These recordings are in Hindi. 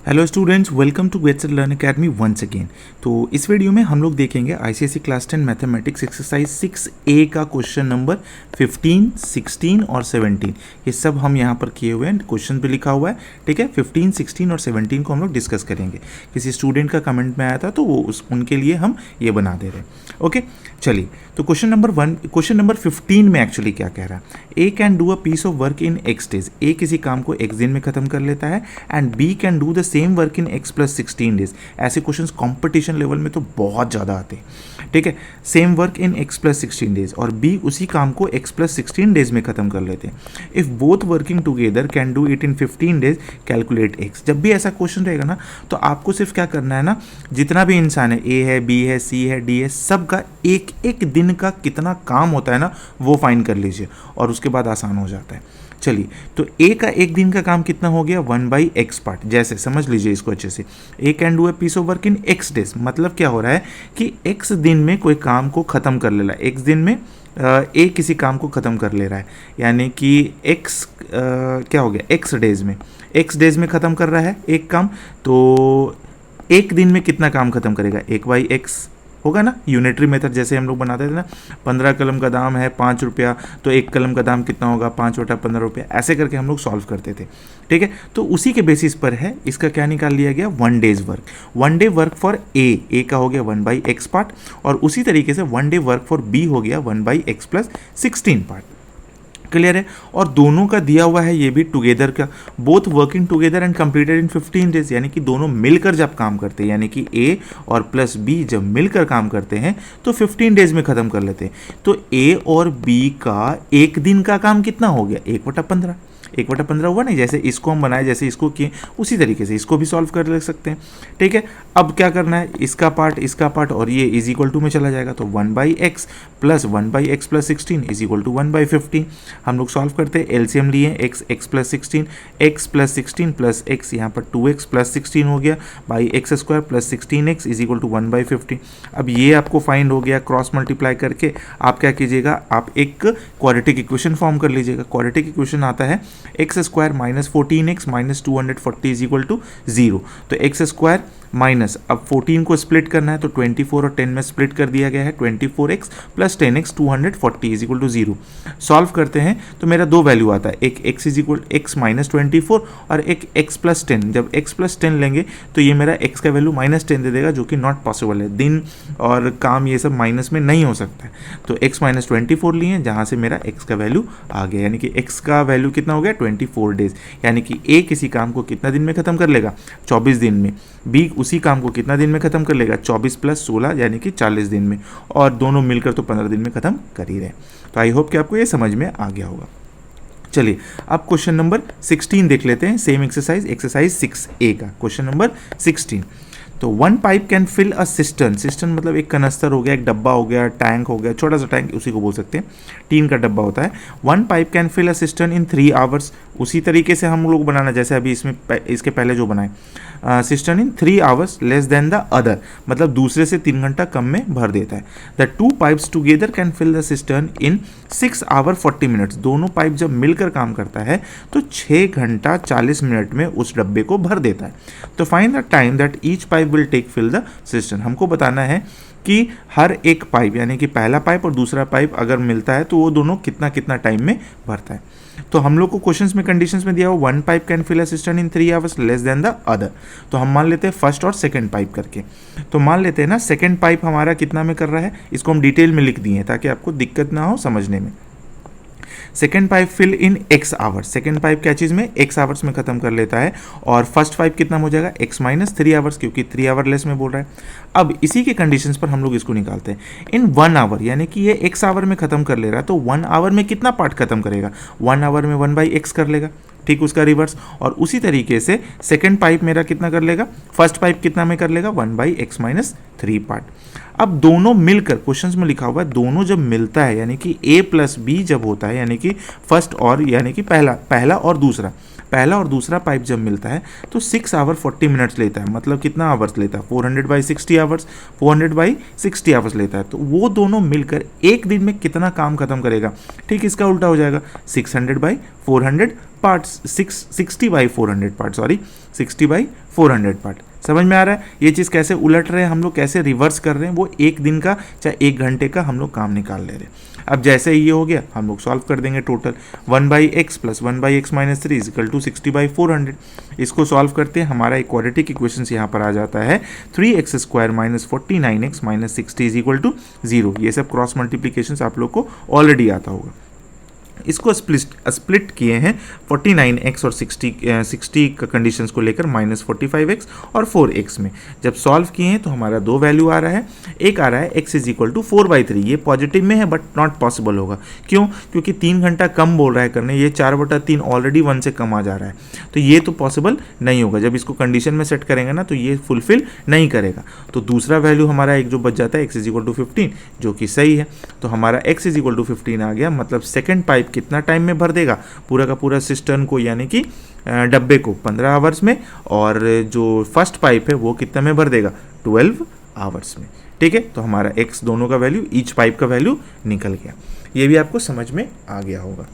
Hello students, welcome to Gates Learn Academy once again. तो इस वीडियो में हम लोग देखेंगे ICSE class 10 mathematics exercise 6A का क्वेश्चन नंबर 15, 16 और 17। ये सब हम यहाँ पर किए हुए हैं, क्वेश्चन भी लिखा हुआ है। ठीक है, 15, 16 और 17 को हम लोग डिस्कस करेंगे। किसी स्टूडेंट का कमेंट में आया था तो वो उनके लिए हम ये बना दे रहे हैं। ओके, चलिए। तो क्वेश्चन नंबर 15 में एक्चुअली क्या कह रहा है, A can do a piece of work in X days. A किसी काम को एक्स दिन में खत्म कर लेता है and B can do the same work in x plus 16 days. ऐसे क्वेश्चंस कंपटीशन लेवल में तो बहुत ज़्यादा आते हैं। ठीक है, same work in x plus 16 days और बी उसी काम को एक्स प्लस 16 डेज में खत्म कर लेते हैं। If both working together can do it in 15 days, calculate x. जब भी ऐसा क्वेश्चन रहेगा ना, तो आपको सिर्फ क्या करना है ना, जितना भी इंसान है, ए है, बी है, सी है, डी है, सबका एक एक दिन का कितना काम होता है ना, वो फाइंड कर लीजिए और उसके बाद आसान हो जाता है। चलिए, तो ए का एक दिन का काम कितना हो गया, 1/x पार्ट। जैसे समझ लीजिए इसको अच्छे से, A can do a piece of work in x days. मतलब क्या हो रहा है कि x दिन में कोई काम को ख़त्म कर ले रहा है। x दिन में ए किसी काम को ख़त्म कर ले रहा है, यानी कि x क्या हो गया, x डेज में, x डेज में ख़त्म कर रहा है एक काम। तो एक दिन में कितना काम ख़त्म करेगा, 1/x होगा ना। यूनिटरी मेथड जैसे हम लोग बनाते थे ना, 15 कलम का दाम है 5 रुपया, तो एक कलम का दाम कितना होगा, 5/15 रुपया। ऐसे करके हम लोग सॉल्व करते थे। ठीक है, तो उसी के बेसिस पर है इसका क्या निकाल लिया गया, 1 days work. 1 day work for a का हो गया 1/x पार्ट, और उसी तरीके से 1 डे वर्क फॉर बी हो गया 1/x प्लस 16 पार्ट। क्लियर है। और दोनों का दिया हुआ है ये भी टुगेदर का, both working together and completed in 15 days. यानी कि दोनों मिलकर जब काम करते हैं, यानी कि ए और प्लस बी जब मिलकर काम करते हैं तो 15 डेज में ख़त्म कर लेते हैं। तो ए और बी का एक दिन का काम कितना हो गया, 1/15। 1/15 हुआ नहीं, जैसे इसको हम बनाए, जैसे इसको किए, उसी तरीके से इसको भी सॉल्व कर ले सकते हैं। ठीक है, अब क्या करना है, इसका पार्ट और ये इज इक्वल टू में चला जाएगा। तो 1/x plus 1/x plus 16 is equal to 1/15। हम लोग सॉल्व करते हैं, एलसीएम लिए x plus 16, x plus 16 plus x, यहाँ पर 2x प्लस 16 हो गया by x square plus 16x is equal to 1/15। अब ये आपको फाइंड हो गया, क्रॉस मल्टीप्लाई करके आप क्या कीजिएगा, आप एक क्वाड्रेटिक इक्वेशन फॉर्म कर लीजिएगा। क्वाड्रेटिक इक्वेशन आता है x square minus 14x minus 240 is equal to 0। तो एक्स स्क्वायर माइनस, अब 14 को स्प्लिट करना है तो 24 और 10 में स्प्लिट कर दिया गया है, 24x plus 10x 240 is equal to 0। Solve करते हैं तो मेरा दो वैल्यू आता है, एक x is equal x minus 24 और एक x प्लस 10। जब x प्लस 10 लेंगे तो ये मेरा x का वैल्यू माइनस 10 दे देगा, जो कि नॉट पॉसिबल है। दिन और काम ये सब माइनस में नहीं हो सकता है। तो x माइनस 24 लिए, जहाँ से मेरा x का वैल्यू आ गया, यानी कि x का वैल्यू कितना हो गया, 24 डेज। यानी कि a किसी काम को कितना दिन में ख़त्म कर लेगा, 24 दिन में। b उसी काम को कितना दिन में खत्म कर लेगा, 24 प्लस 16 यानी कि 40 दिन में, और दोनों मिलकर तो 15 दिन में खत्म कर ही रहे। तो आई होप कि आपको ये समझ में आ गया होगा। चलिए, अब क्वेश्चन नंबर 16 देख लेते हैं, सेम एक्सरसाइज 6A का क्वेश्चन नंबर 16। तो 1 pipe can fill a cistern मतलब एक कनस्तर हो गया, एक डब्बा हो गया, टैंक हो गया, छोटा सा टैंक उसी को बोल सकते हैं, टीन का डब्बा होता है। 1 pipe can fill a cistern in 3 hours. उसी तरीके से हम लोग बनाना जैसे अभी इसमें इसके पहले जो बनाए, cistern in 3 hours less than the other, मतलब दूसरे से 3 घंटा कम में भर देता है। The 2 pipes together can fill the cistern in 6 hour 40 minutes. दोनों पाइप जब मिलकर काम करता है तो 6 घंटा 40 मिनट में उस डब्बे को भर देता है। तो find the time that each pipe will take fill the cistern. हमको बताना है कि हर एक पाइप, यानी कि पहला पाइप और दूसरा पाइप अगर मिलता है तो वो दोनों कितना कितना टाइम में भरता है। तो हम लोग को क्वेश्चंस में कंडीशंस में दिया हुआ 1 pipe can fill a cistern in 3 hours less than the other. तो हम मान लेते हैं फर्स्ट और सेकंड पाइप करके। तो मान लेते हैं ना, सेकंड पाइप हमारा कितना में कर रहा है, इसको हम डिटेल में लिख दिए हैं ताकि आपको दिक्कत ना हो समझने में। Second pipe fill in x hours. Second pipe क्या चीज़ में, x आवर्स में खत्म कर लेता है। और फर्स्ट पाइप कितना हो जाएगा, x माइनस 3 आवर्स, क्योंकि 3 आवर लेस में बोल रहा है। अब इसी के कंडीशंस पर हम लोग इसको निकालते हैं। इन 1 आवर, यानी कि ये x आवर में खत्म कर ले रहा है, तो 1 आवर में कितना पार्ट खत्म करेगा, 1 आवर में 1/x कर लेगा, ठीक, उसका रिवर्स। और उसी तरीके से सेकेंड पाइप मेरा कितना कर लेगा, फर्स्ट पाइप कितना में कर लेगा, 1/x माइनस 3 पार्ट। अब दोनों मिलकर, क्वेश्चंस में लिखा हुआ है दोनों जब मिलता है, यानी कि a प्लस बी जब होता है, यानी कि फर्स्ट और यानी कि पहला और दूसरा, पहला और दूसरा पाइप जब मिलता है तो 6 आवर 40 मिनट्स लेता है, मतलब कितना आवर्स लेता है 400/60 आवर्स, 400/60 आवर्स लेता है। तो वो दोनों मिलकर एक दिन में कितना काम खत्म करेगा, ठीक इसका उल्टा हो जाएगा 600/400 पार्ट्स, 60/400 पार्ट, सॉरी 60/400 पार्ट। समझ में आ रहा है ये चीज़ कैसे उलट रहे हैं हम लोग, कैसे रिवर्स कर रहे हैं, वो एक दिन का चाहे 1 घंटे का हम लोग काम निकाल ले रहे हैं। अब जैसे ये हो गया हम लोग सॉल्व कर देंगे टोटल 1/x + 1/x - 3 = 60/400। इसको सॉल्व करते हैं, हमारा क्वाड्रेटिक इक्वेशन यहाँ पर आ जाता है 3x² - 49x - 60 = 0। ये सब क्रॉस मल्टीप्लीकेशन आप लोग को ऑलरेडी आता होगा। इसको स्प्लिट किए हैं 49x और 60 का कंडीशंस को लेकर -45x और 4x में। जब सॉल्व किए हैं तो हमारा दो वैल्यू आ रहा है, एक आ रहा है x = 4/3, ये पॉजिटिव में है बट नॉट पॉसिबल होगा। क्यों? क्योंकि 3 घंटा कम बोल रहा है करने, ये 4/3 ऑलरेडी 1 से कम आ जा रहा है, तो ये तो पॉसिबल नहीं होगा। जब इसको कंडीशन में सेट करेंगे ना तो ये फुलफिल नहीं करेगा। तो दूसरा वैल्यू हमारा एक जो बच जाता है x = 15, जो कि सही है। तो हमारा x = 15 आ गया, मतलब सेकेंड पाइप कितना टाइम में भर देगा पूरा का पूरा सिस्टम को, यानी कि डब्बे को 15 आवर्स में, और जो फर्स्ट पाइप है वो कितना में भर देगा 12 आवर्स में। ठीक है, तो हमारा x दोनों का वैल्यू, ईच पाइप का वैल्यू निकल गया। ये भी आपको समझ में आ गया होगा।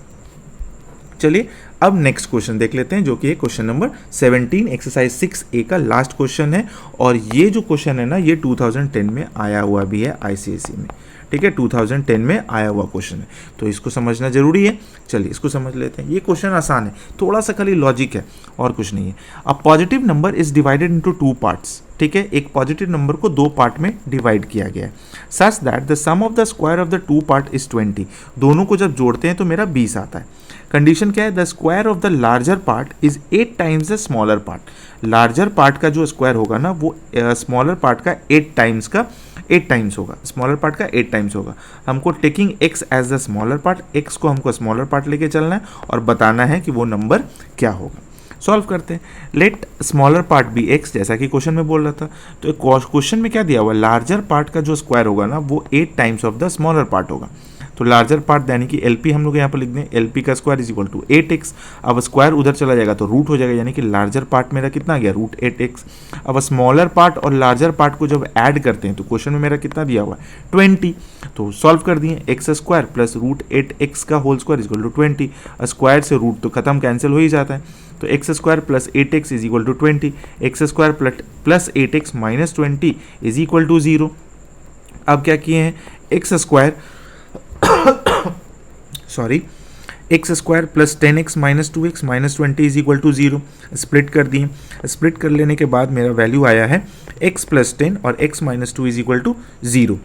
चलिए अब नेक्स्ट क्वेश्चन देख लेते हैं, जो कि है क्वेश्चन नंबर 17 एक्सरसाइज 6A का लास्ट क्वेश्चन है। और ये जो क्वेश्चन है ना, ये 2010 में आया हुआ भी है ICSE में। ठीक है, 2010 में आया हुआ क्वेश्चन है, तो इसको समझना जरूरी है। चलिए इसको समझ लेते हैं। ये क्वेश्चन आसान है, थोड़ा सा खाली लॉजिक है और कुछ नहीं है। A positive number is divided into 2 parts. ठीक है, एक पॉजिटिव नंबर को 2 पार्ट में डिवाइड किया गया है, such that the sum of the square of the 2 part is 20। दोनों को जब जोड़ते हैं तो मेरा 20 आता है। कंडीशन क्या है? The square of the larger part is 8 times the smaller part. Larger part का जो स्क्वायर होगा ना वो स्मॉलर पार्ट का 8 टाइम्स होगा, स्मॉलर पार्ट का 8 टाइम्स होगा। हमको taking x as the smaller part, x को हमको स्मॉलर पार्ट लेके चलना है और बताना है कि वो नंबर क्या होगा। सॉल्व करते हैं। Let smaller part be x, जैसा कि क्वेश्चन में बोल रहा था। तो क्वेश्चन में क्या दिया हुआ? लार्जर पार्ट का जो स्क्वायर होगा ना वो 8 times of the smaller part होगा। तो लार्जर पार्ट यानी कि LP हम लोग यहाँ पर लिख दें, LP का स्क्वायर = 8x। अब स्क्वायर उधर चला जाएगा तो रूट हो जाएगा, यानी कि लार्जर पार्ट मेरा कितना आ गया √8x। अब स्मॉलर पार्ट और लार्जर पार्ट को जब ऐड करते हैं तो क्वेश्चन में मेरा कितना दिया हुआ है 20। तो सॉल्व कर दिए, x² + √8x का होल स्क्वायर = 20। स्क्वायर से रूट तो खत्म, कैंसिल हो ही जाता है। तो x² + 8x = 20, x² + 8x - 20 = 0। अब क्या किए हैं, x² + 10x - 2x - 20 = 0 स्प्लिट कर दिए। स्प्लिट कर लेने के बाद मेरा वैल्यू आया है x + 10 और x - 2 = 0।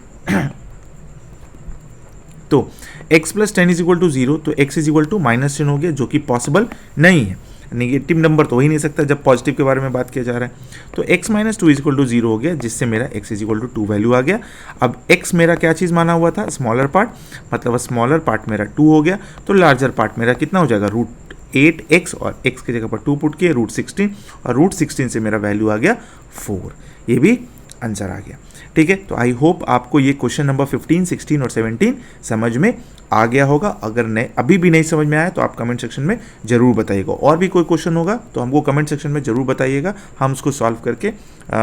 तो x + 10 = 0, तो x -10 हो गया, जो कि पॉसिबल नहीं है। नेगेटिव नंबर तो हो ही नहीं सकता जब पॉजिटिव के बारे में बात किया जा रहा है। तो x - 2 = 0 हो गया, जिससे मेरा x = 2 वैल्यू आ गया। अब x मेरा क्या चीज़ माना हुआ था? स्मॉलर पार्ट, मतलब स्मॉलर पार्ट मेरा 2 हो गया। तो लार्जर पार्ट मेरा कितना हो जाएगा √8x, और x की जगह पर 2 पुट किए √16, और √16 से मेरा वैल्यू आ गया 4। ये भी आंसर आ गया। ठीक है, तो आई होप आपको ये क्वेश्चन नंबर 15, 16 और 17 समझ में आ गया होगा। अगर नहीं, अभी भी नहीं समझ में आया तो आप कमेंट सेक्शन में जरूर बताइएगा। और भी कोई क्वेश्चन होगा तो हमको कमेंट सेक्शन में जरूर बताइएगा, हम उसको सॉल्व करके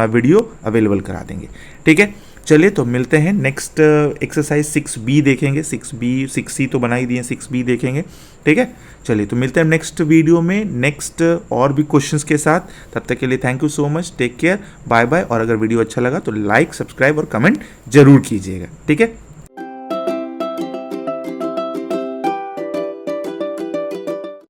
वीडियो अवेलेबल करा देंगे। ठीक है, चलिए तो मिलते हैं नेक्स्ट एक्सरसाइज 6B देखेंगे। 6C तो बना ही दिए, 6B देखेंगे। ठीक है, चलिए तो मिलते हैं नेक्स्ट वीडियो में नेक्स्ट और भी क्वेश्चंस के साथ। तब तक के लिए thank you so much, take care, bye bye. और अगर वीडियो अच्छा लगा तो लाइक, सब्सक्राइब और कमेंट जरूर कीजिएगा। ठीक है।